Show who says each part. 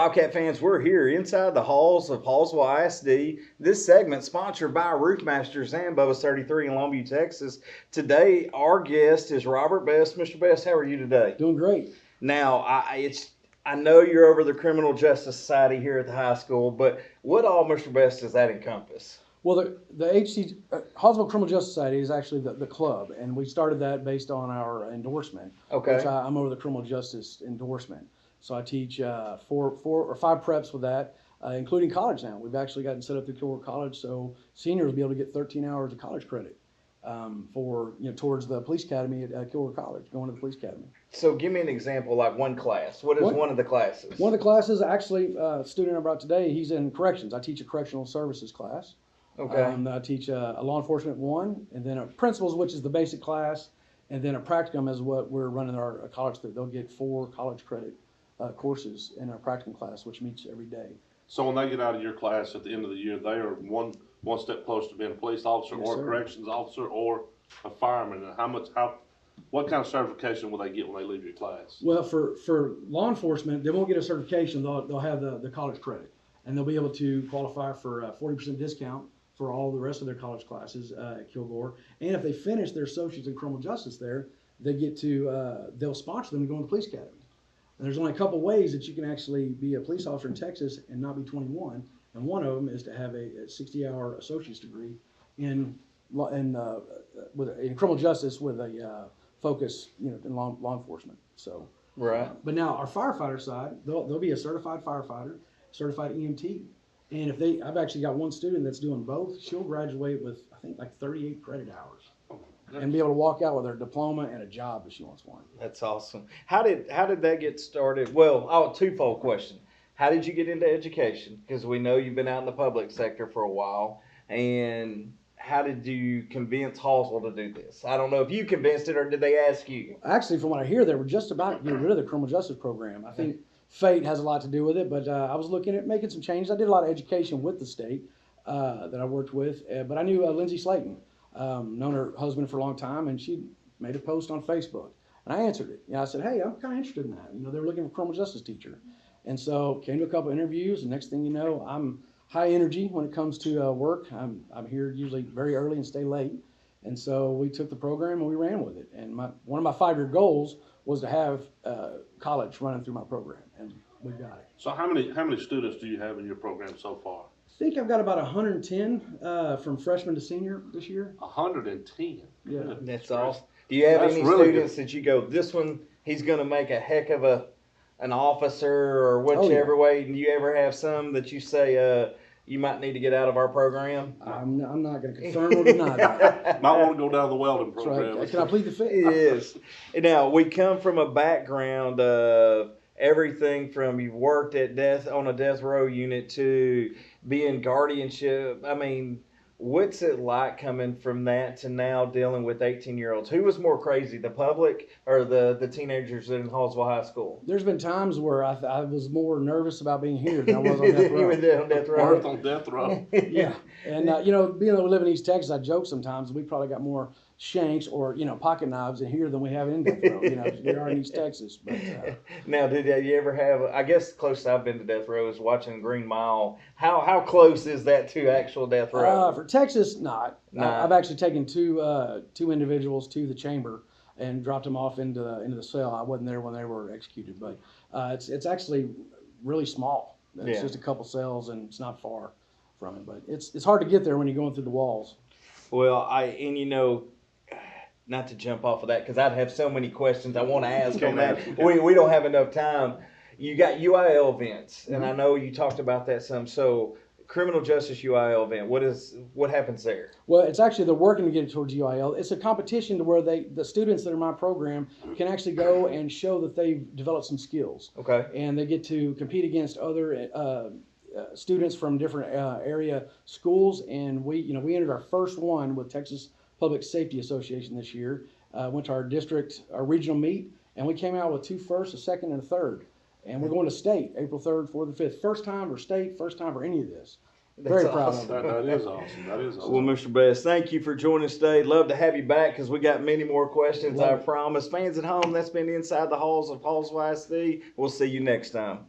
Speaker 1: Bobcat fans, we're here inside the halls of Hallsville ISD. This segment sponsored by Roofmasters and Bubba's 33 in Longview, Texas. Today, our guest is Robert Best. Mr. Best, how are you today?
Speaker 2: Doing great.
Speaker 1: Now, I know you're over the Criminal Justice Society here at the high school, but what all, Mr. Best, does that encompass?
Speaker 2: Well, the Hallsville Criminal Justice Society is actually the club, and we started that based on our endorsement.
Speaker 1: Okay.
Speaker 2: Which I'm over the criminal justice endorsement. So I teach 4 or 5 preps with that, including college now. We've actually gotten set up through KQAT College, so seniors will be able to get 13 hours of college credit towards the police academy at KQAT College, going to the police academy.
Speaker 1: So give me an example, like one class. What is one of the classes?
Speaker 2: One of the classes, actually, a student I brought today, he's in corrections. I teach a correctional services class.
Speaker 1: Okay.
Speaker 2: I teach a law enforcement 1, and then a principles, which is the basic class, and then a practicum is what we're running our college through. They'll get 4 college credit courses in our practicum class, which meets every day.
Speaker 3: So when they get out of your class at the end of the year, they are one step closer to being a police officer,
Speaker 2: Yes,
Speaker 3: or a
Speaker 2: sir.
Speaker 3: corrections officer, or a fireman. And what kind of certification will they get when they leave your class?
Speaker 2: Well, for law enforcement, they won't get a certification. They'll have the college credit, and they'll be able to qualify for a 40% discount for all the rest of their college classes at Kilgore. And if they finish their associates in criminal justice there, they get to they'll sponsor them to go into the police academy. And there's only a couple ways that you can actually be a police officer in Texas and not be 21, and one of them is to have a 60-hour associate's degree in criminal justice with a focus, in law enforcement. So,
Speaker 1: Right.
Speaker 2: But now our firefighter side, they'll be a certified firefighter, certified EMT, and I've actually got one student that's doing both. She'll graduate with I think like 38 credit hours. And be able to walk out with her diploma and a job if she wants one.
Speaker 1: That's awesome. How did that get started? Well, twofold question. How did you get into education? Because we know you've been out in the public sector for a while. And how did you convince Hallsville to do this? I don't know if you convinced it or did they ask you?
Speaker 2: Actually, from what I hear, they were just about to get rid of the criminal justice program. I think fate has a lot to do with it, but I was looking at making some changes. I did a lot of education with the state that I worked with, but I knew Lindsay Slayton. Known her husband for a long time, and she made a post on Facebook, and I answered it. I said, hey, I'm kind of interested in that. They were looking for a criminal justice teacher, and so came to a couple of interviews, and next thing you know, I'm high energy when it comes to work. I'm here usually very early and stay late, and so we took the program and we ran with it. And one of my 5-year goals was to have college running through my program, and we got it.
Speaker 3: So how many students do you have in your program so far?
Speaker 2: I think I've got about 110 from freshman to senior this year.
Speaker 3: 110.
Speaker 2: Yeah.
Speaker 1: That's awesome. Do you have
Speaker 3: That's
Speaker 1: any
Speaker 3: really
Speaker 1: students that you go, this one, he's going to make a heck of an officer or whichever way? Do you ever have some that you say you might need to get out of our program?
Speaker 2: I'm not going to confirm or deny that.
Speaker 3: Might want to go down the welding
Speaker 2: That's
Speaker 3: program.
Speaker 2: right. Can I plead the fifth?
Speaker 1: Yes. Now, we come from a background of everything from you've worked on a death row unit to being guardianship. I mean, what's it like coming from that to now dealing with 18-year-olds? Who was more crazy, the public or the teenagers in Hallsville High School?
Speaker 2: There's been times where I was more nervous about being here than I was on death row.
Speaker 1: You were on death row.
Speaker 3: Earth on death row.
Speaker 2: Yeah. And, being able to live in East Texas, I joke sometimes we probably got more shanks or, pocket knives in here than we have in death row. We are in East Texas. But
Speaker 1: Now, did you ever have, I guess the closest I've been to death row is watching Green Mile. How close is that to actual death row?
Speaker 2: For Texas, not.
Speaker 1: Nah.
Speaker 2: I've actually taken two individuals to the chamber and dropped them off into the cell. I wasn't there when they were executed, but it's actually really small. It's just a couple cells, and it's not far from it. But it's hard to get there when you're going through the walls.
Speaker 1: Well, not to jump off of that because I'd have so many questions I want to ask on that. We don't have enough time. You got UIL events, and I know you talked about that some. So, criminal justice UIL event, what happens there?
Speaker 2: Well, it's actually they're working to get it towards UIL. It's a competition to where the students that are in my program can actually go and show that they've developed some skills.
Speaker 1: Okay.
Speaker 2: And they get to compete against other students from different area schools, and we entered our first one with Texas Public Safety Association this year. Went to our regional meet, and we came out with 2 firsts, a second, and a third. And we're going to state April 3rd, 4th, and 5th. First time for state, first time for any of this. Very proud of it.
Speaker 3: That is awesome. That is awesome.
Speaker 1: Well, Mr. Best, thank you for joining us today. Love to have you back because we got many more questions, I promise. Fans at home, that's been Inside the Halls of Hallsville ISD. We'll see you next time.